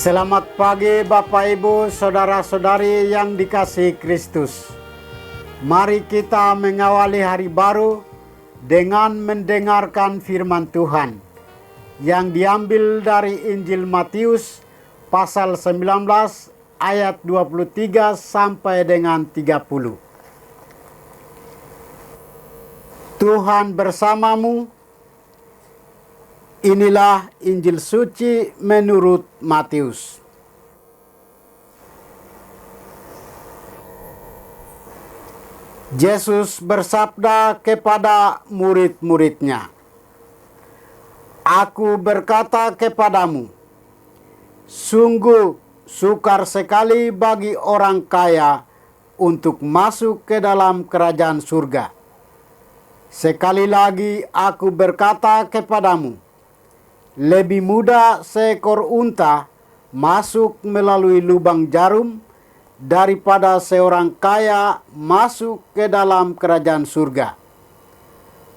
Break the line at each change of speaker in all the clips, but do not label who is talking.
Selamat pagi Bapak Ibu Saudara-saudari yang dikasihi Kristus. Mari kita mengawali hari baru dengan mendengarkan firman Tuhan yang diambil dari Injil Matius pasal 19 ayat 23 sampai dengan 30. Tuhan bersamamu. Inilah Injil suci menurut Matius. Yesus bersabda kepada murid-muridnya, "Aku berkata kepadamu, sungguh sukar sekali bagi orang kaya untuk masuk ke dalam kerajaan surga. Sekali lagi aku berkata kepadamu, lebih mudah seekor unta masuk melalui lubang jarum daripada seorang kaya masuk ke dalam kerajaan surga."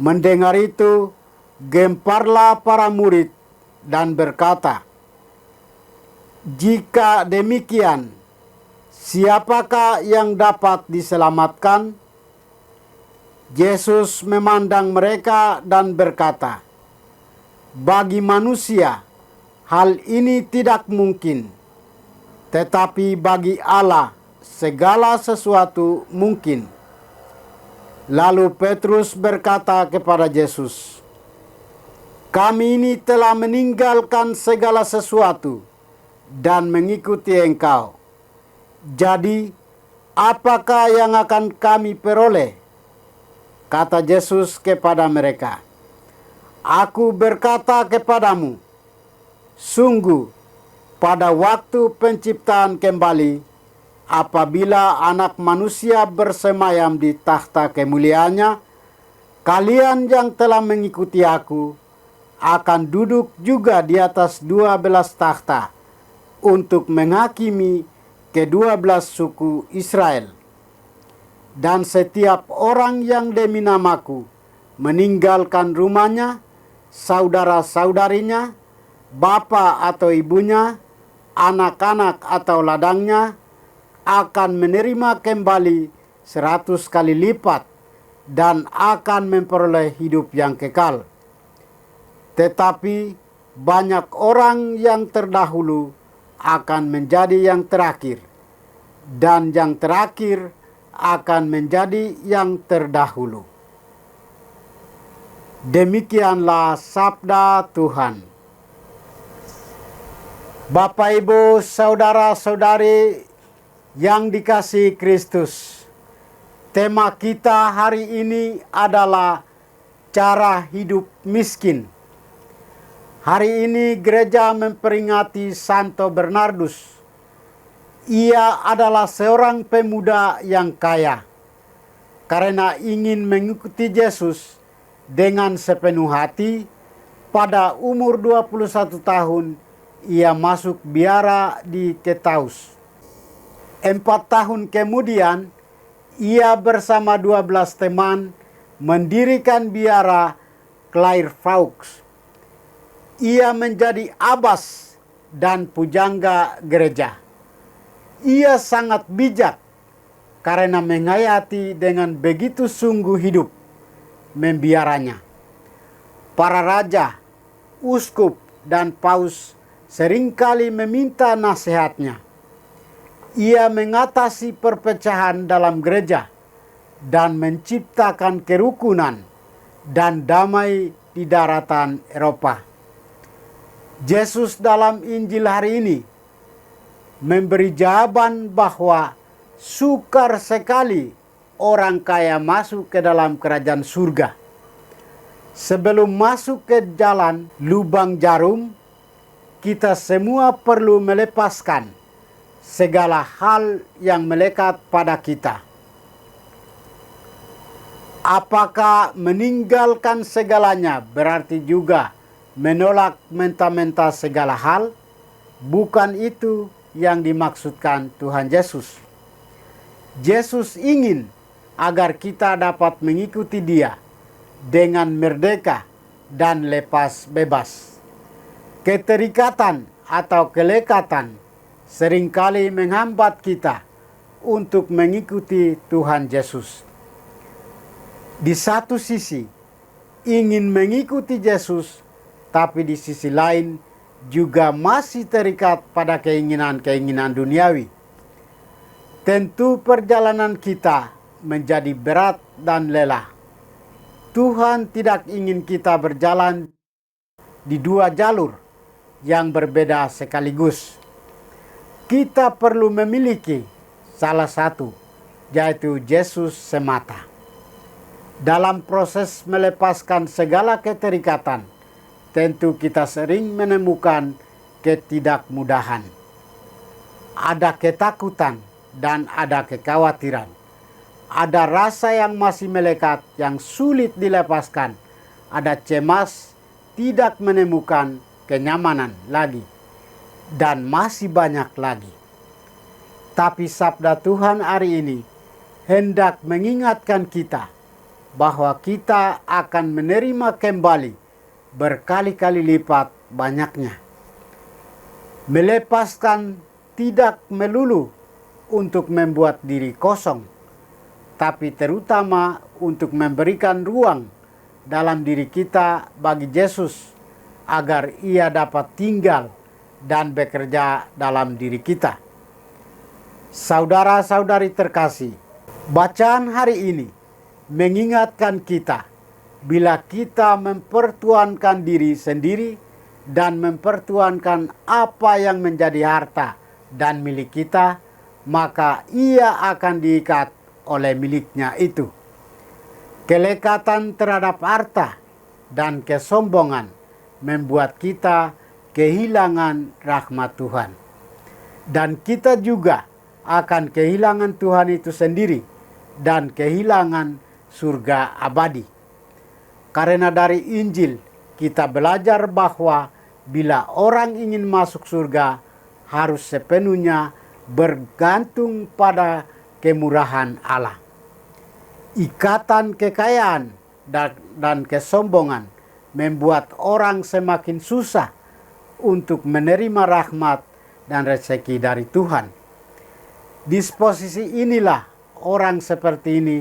Mendengar itu, gemparlah para murid dan berkata, "Jika demikian, siapakah yang dapat diselamatkan?" Yesus memandang mereka dan berkata, "Bagi manusia, hal ini tidak mungkin. Tetapi bagi Allah, segala sesuatu mungkin." Lalu Petrus berkata kepada Yesus, "Kami ini telah meninggalkan segala sesuatu dan mengikuti Engkau. Jadi, apakah yang akan kami peroleh?" Kata Yesus kepada mereka, "Aku berkata kepadamu, sungguh pada waktu penciptaan kembali, apabila Anak Manusia bersemayam di takhta kemuliaannya, kalian yang telah mengikuti aku akan duduk juga di atas 12 takhta untuk menghakimi ke-12 suku Israel. Dan setiap orang yang demi namaku meninggalkan rumahnya, saudara-saudarinya, bapa atau ibunya, anak-anak atau ladangnya, akan menerima kembali 100 kali lipat dan akan memperoleh hidup yang kekal. Tetapi banyak orang yang terdahulu akan menjadi yang terakhir, dan yang terakhir akan menjadi yang terdahulu." Demikianlah sabda Tuhan. Bapak, Ibu, saudara-saudari yang dikasihi Kristus, tema kita hari ini adalah cara hidup miskin. Hari ini gereja memperingati Santo Bernardus. Ia adalah seorang pemuda yang kaya. Karena ingin mengikuti Yesus dengan sepenuh hati, pada umur 21 tahun ia masuk biara di Tetaus. 4 tahun kemudian ia bersama 12 teman mendirikan biara Clairvaux. Ia menjadi abbas dan pujangga gereja. Ia sangat bijak karena menghayati dengan begitu sungguh hidup membiaranya. Para raja, uskup, dan paus seringkali meminta nasihatnya. Ia mengatasi perpecahan dalam gereja dan menciptakan kerukunan dan damai di daratan Eropa. Yesus dalam Injil hari ini memberi jawaban bahwa sukar sekali orang kaya masuk ke dalam kerajaan surga. Sebelum masuk ke jalan lubang jarum, kita semua perlu melepaskan segala hal yang melekat pada kita. Apakah meninggalkan segalanya berarti juga menolak mentah-mentah segala hal? Bukan itu yang dimaksudkan Tuhan Yesus. Yesus ingin agar kita dapat mengikuti Dia dengan merdeka dan lepas bebas. Keterikatan atau kelekatan seringkali menghambat kita untuk mengikuti Tuhan Yesus. Di satu sisi ingin mengikuti Yesus, tapi di sisi lain juga masih terikat pada keinginan-keinginan duniawi. Tentu perjalanan kita menjadi berat dan lelah. Tuhan tidak ingin kita berjalan di dua jalur yang berbeda sekaligus. Kita perlu memiliki salah satu, yaitu Yesus semata. Dalam proses melepaskan segala keterikatan, tentu kita sering menemukan ketidakmudahan. Ada ketakutan dan ada kekhawatiran. Ada rasa yang masih melekat yang sulit dilepaskan. Ada cemas, tidak menemukan kenyamanan lagi. Dan masih banyak lagi. Tapi sabda Tuhan hari ini hendak mengingatkan kita bahwa kita akan menerima kembali berkali-kali lipat banyaknya. Melepaskan tidak melulu untuk membuat diri kosong, tapi terutama untuk memberikan ruang dalam diri kita bagi Yesus agar Ia dapat tinggal dan bekerja dalam diri kita. Saudara-saudari terkasih, bacaan hari ini mengingatkan kita bila kita mempertuankan diri sendiri dan mempertuankan apa yang menjadi harta dan milik kita, maka ia akan diikat oleh miliknya itu. Kelekatan terhadap harta dan kesombongan membuat kita kehilangan rahmat Tuhan. Dan kita juga akan kehilangan Tuhan itu sendiri dan kehilangan surga abadi. Karena dari Injil kita belajar bahwa bila orang ingin masuk surga harus sepenuhnya bergantung pada kemurahan Allah. Ikatan kekayaan dan kesombongan membuat orang semakin susah untuk menerima rahmat dan rezeki dari Tuhan. Disposisi inilah orang seperti ini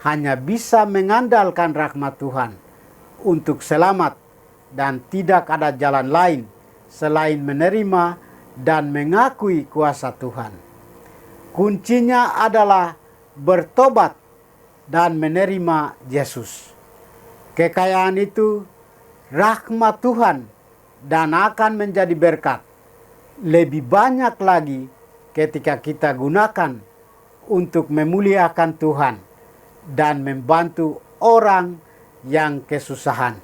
hanya bisa mengandalkan rahmat Tuhan untuk selamat dan tidak ada jalan lain selain menerima dan mengakui kuasa Tuhan. Kuncinya adalah bertobat dan menerima Yesus. Kekayaan itu rahmat Tuhan dan akan menjadi berkat. Lebih banyak lagi ketika kita gunakan untuk memuliakan Tuhan dan membantu orang yang kesusahan.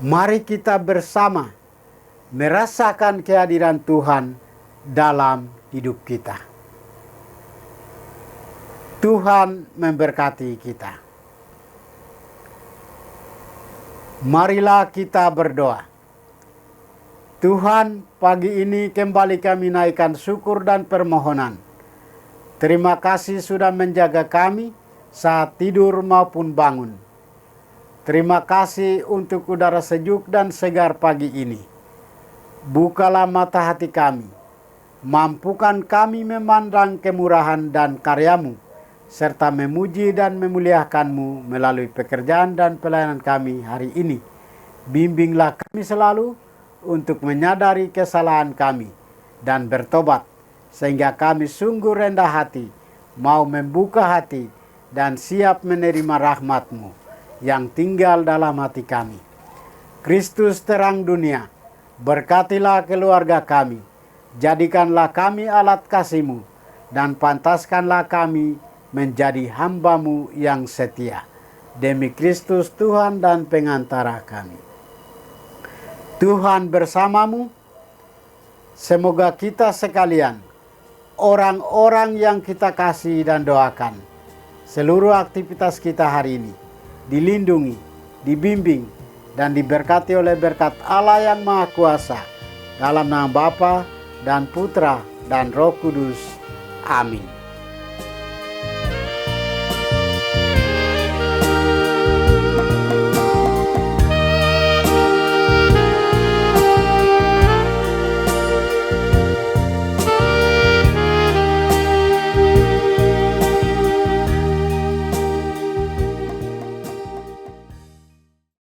Mari kita bersama merasakan kehadiran Tuhan dalam hidup kita. Tuhan memberkati kita. Marilah kita berdoa. Tuhan, pagi ini kembali kami naikkan syukur dan permohonan. Terima kasih sudah menjaga kami saat tidur maupun bangun. Terima kasih untuk udara sejuk dan segar pagi ini. Bukalah mata hati kami. Mampukan kami memandang kemurahan dan karya-Mu, serta memuji dan memuliakan-Mu melalui pekerjaan dan pelayanan kami hari ini. Bimbinglah kami selalu untuk menyadari kesalahan kami dan bertobat, sehingga kami sungguh rendah hati, mau membuka hati dan siap menerima rahmat-Mu yang tinggal dalam hati kami. Kristus terang dunia, berkatilah keluarga kami, jadikanlah kami alat kasih-Mu, dan pantaskanlah kami menjadi hamba-Mu yang setia. Demi Kristus Tuhan dan pengantara kami. Tuhan bersamamu. Semoga kita sekalian, orang-orang yang kita kasih dan doakan, seluruh aktivitas kita hari ini dilindungi, dibimbing, dan diberkati oleh berkat Allah yang Maha Kuasa, dalam nama Bapa dan Putra dan Roh Kudus. Amin.